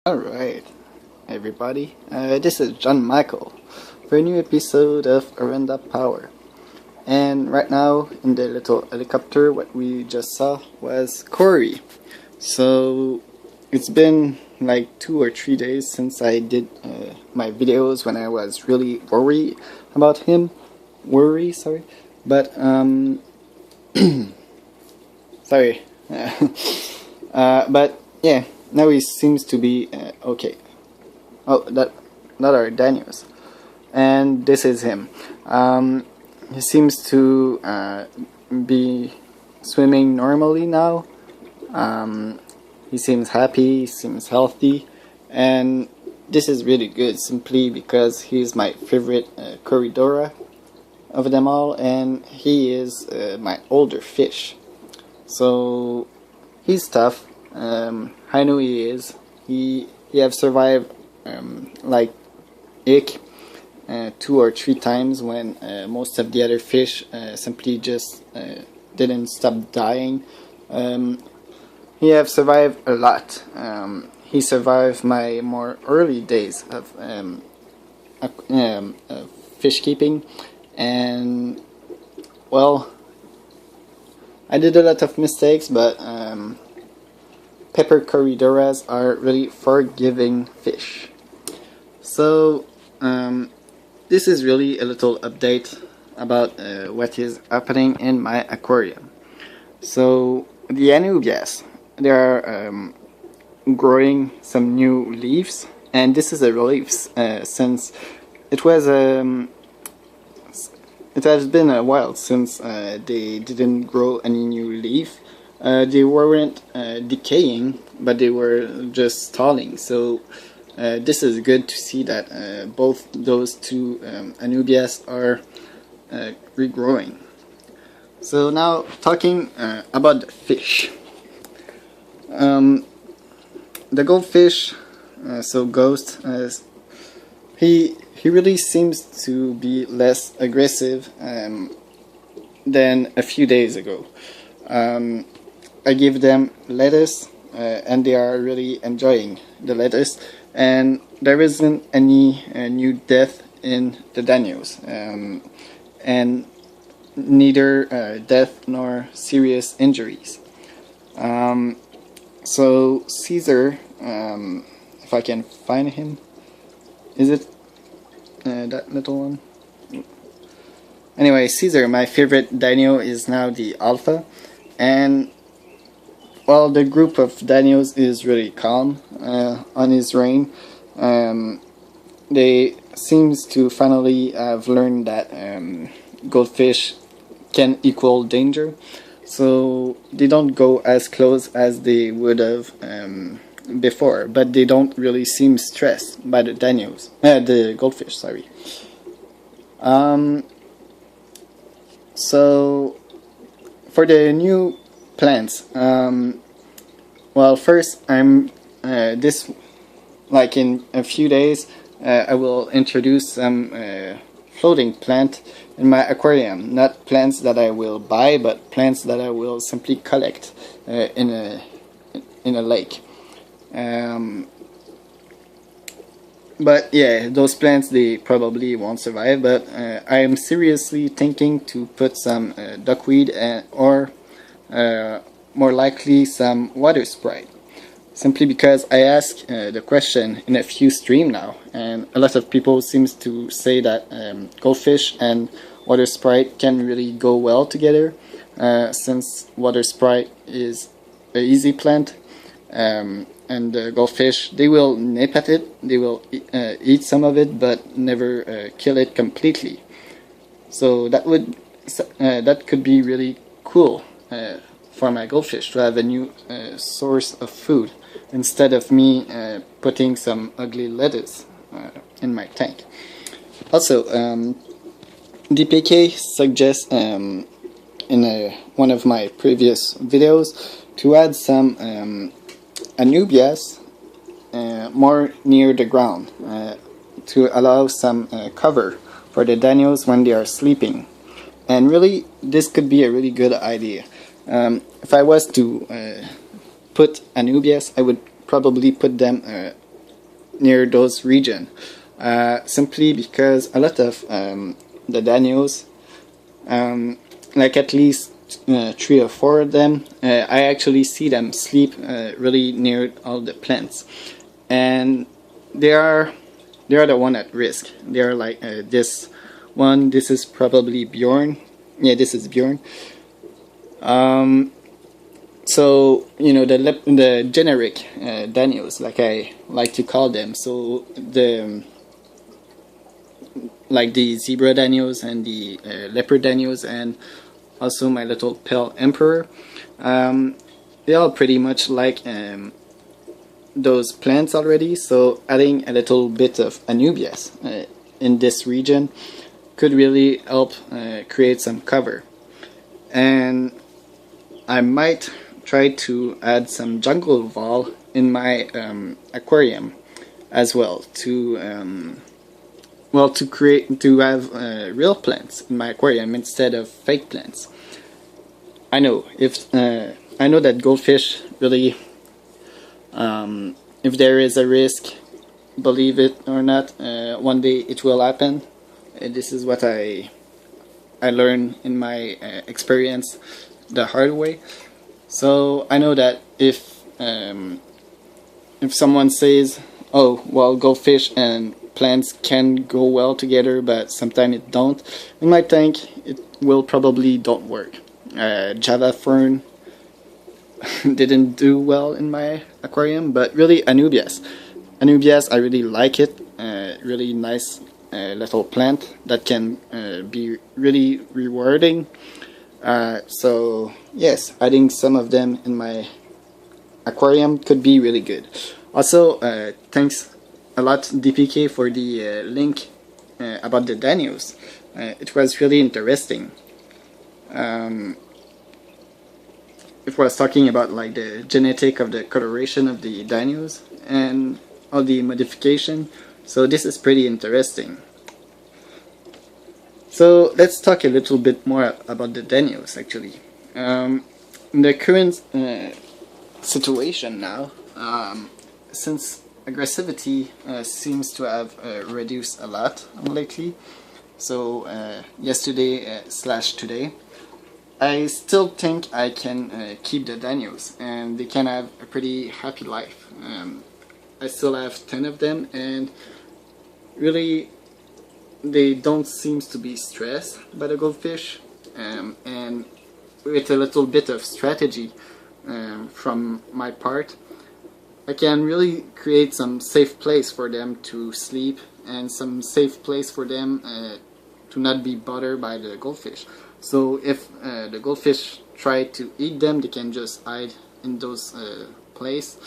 Alright, everybody, this is John Michael for a new episode of Oranda Power. And right now, in the little helicopter, what we just saw was Corey. So, it's been like 2 or 3 days since I did my videos when I was really worried about him. But, sorry. But, yeah. Now he seems to be okay. Oh, that are Daniels, and this is him. He seems to be swimming normally now. He seems happy, he seems healthy, and this is really good simply because he's my favorite corridora of them all, and he is my older fish. So he's tough. I know he is. He have survived like Ick 2 or 3 times when most of the other fish simply just didn't stop dying. He have survived a lot. He survived my more early days of fish keeping, and well, I did a lot of mistakes, but pepper corridoras are really forgiving fish. So this is really a little update about what is happening in my aquarium. So the anubias, they are growing some new leaves, and this is a relief since it was it has been a while since they didn't grow any new leaf. They weren't decaying, but they were just stalling. So this is good to see that both those two anubias are regrowing. So now talking about the fish. The goldfish, so Ghost, he really seems to be less aggressive than a few days ago. I give them lettuce, and they are really enjoying the lettuce, and there isn't any new death in the Daniels, and neither death nor serious injuries. So Caesar, if I can find him, is it that little one? Anyway, Caesar, my favorite dino, is now the alpha, and well, the group of Daniels is really calm on his reign. They seems to finally have learned that goldfish can equal danger, so they don't go as close as they would have before. But they don't really seem stressed by the Daniels, the goldfish. Sorry. So for the new plants, well, first I'm like in a few days I will introduce some floating plant in my aquarium. Not plants that I will buy, but plants that I will simply collect in a lake. But yeah, those plants, they probably won't survive, but I am seriously thinking to put some duckweed or more likely some water sprite, simply because I asked the question in a few streams now, and a lot of people seems to say that goldfish and water sprite can really go well together, since water sprite is an easy plant, and the goldfish, they will nip at it, they will eat some of it, but never kill it completely. So that could be really cool for my goldfish to have a new source of food instead of me putting some ugly lettuce in my tank. Also, DPK suggests in one of my previous videos to add some anubias more near the ground to allow some cover for the Daniels when they are sleeping. And really, this could be a really good idea. If I was to put anubias, I would probably put them near those region, simply because a lot of the Danios, like at least 3 or 4 of them, I actually see them sleep really near all the plants, and they are the one at risk. They are like this one. This is probably Bjorn. Yeah, this is Bjorn. So the generic Danios, like I like to call them. So the zebra Danios and the leopard Danios, and also my little pale emperor. They all pretty much like those plants already. So adding a little bit of anubias in this region could really help create some cover. And I might try to add some jungle vole in my aquarium as well to have real plants in my aquarium instead of fake plants. I know that goldfish really, if there is a risk, believe it or not, one day it will happen. This is what I learned in my experience the hard way. So I know that if someone says, "Oh, well, goldfish and plants can go well together, but sometimes it don't," you might think it will probably don't work. Java fern didn't do well in my aquarium, but really Anubias, I really like it. Really nice little plant that can be really rewarding. So yes, adding some of them in my aquarium could be really good. Also, thanks a lot DPK for the link about the Danios. It was really interesting. It was talking about like the genetic of the coloration of the Danios and all the modification. So this is pretty interesting. So let's talk a little bit more about the Danios actually. In the current situation now, since aggressivity seems to have reduced a lot lately, so yesterday / today, I still think I can keep the Danios and they can have a pretty happy life. I still have 10 of them, and really they don't seem to be stressed by the goldfish, and with a little bit of strategy from my part, I can really create some safe place for them to sleep and some safe place for them to not be bothered by the goldfish. So if the goldfish try to eat them, they can just hide in those places,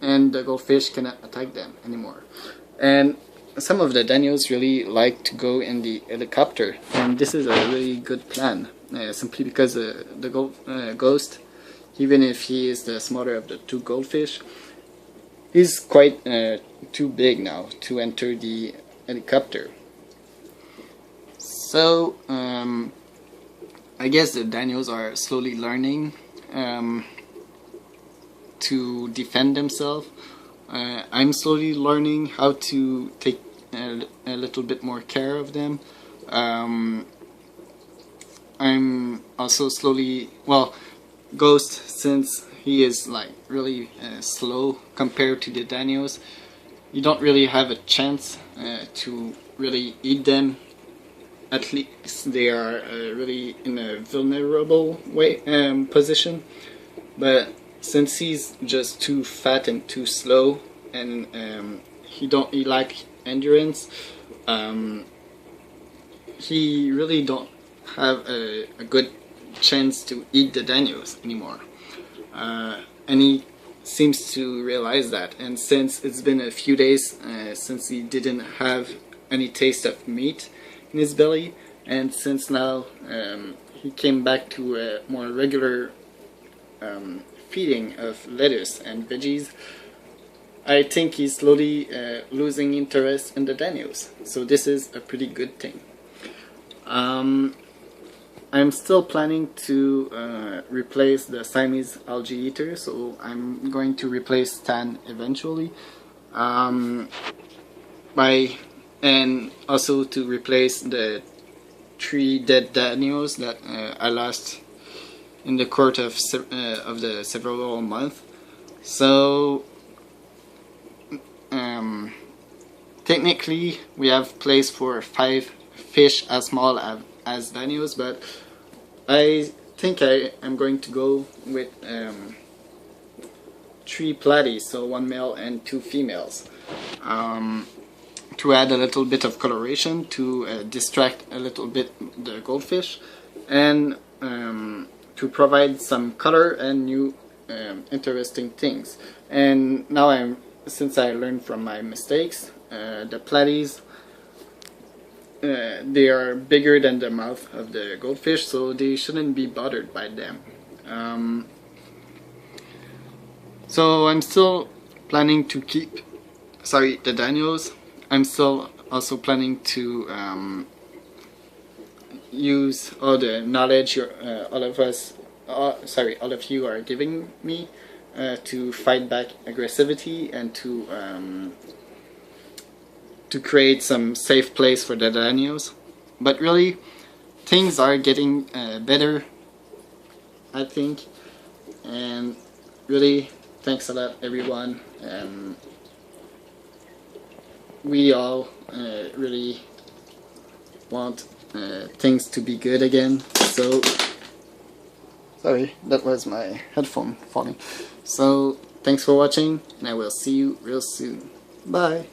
and the goldfish cannot attack them anymore. And some of the Danios really like to go in the helicopter, and this is a really good plan, simply because the ghost, even if he is the smaller of the 2 goldfish, he's quite too big now to enter the helicopter. So I guess the Danios are slowly learning to defend themselves. I'm slowly learning how to take a little bit more care of them. I'm also slowly, Ghost, since he is like really slow compared to the Danios, you don't really have a chance to really eat them. At least they are really in a vulnerable position. But since he's just too fat and too slow, and he like endurance, he really don't have a good chance to eat the Danios anymore. And he seems to realize that, and since it's been a few days since he didn't have any taste of meat in his belly, and since now he came back to a more regular feeding of lettuce and veggies, I think he's slowly losing interest in the Danios. So this is a pretty good thing. I'm still planning to replace the Siamese algae eater, so I'm going to replace Stan eventually. by and also to replace the 3 dead danios that I lost in the course of the several months. So technically we have place for 5 fish as small as danios, but I think I am going to go with 3 platies, so 1 male and 2 females, to add a little bit of coloration, to distract a little bit the goldfish, and to provide some color and new interesting things. And now since I learned from my mistakes, the platies, they are bigger than the mouth of the goldfish, so they shouldn't be bothered by them. So I'm still planning to keep, the danios. I'm still also planning to use all the knowledge all of you are giving me to fight back aggressivity and to create some safe place for the danios. But really, things are getting better, I think, and really, thanks a lot, everyone. We all really want things to be good again. So, sorry, that was my headphone falling. So, thanks for watching, and I will see you real soon. Bye.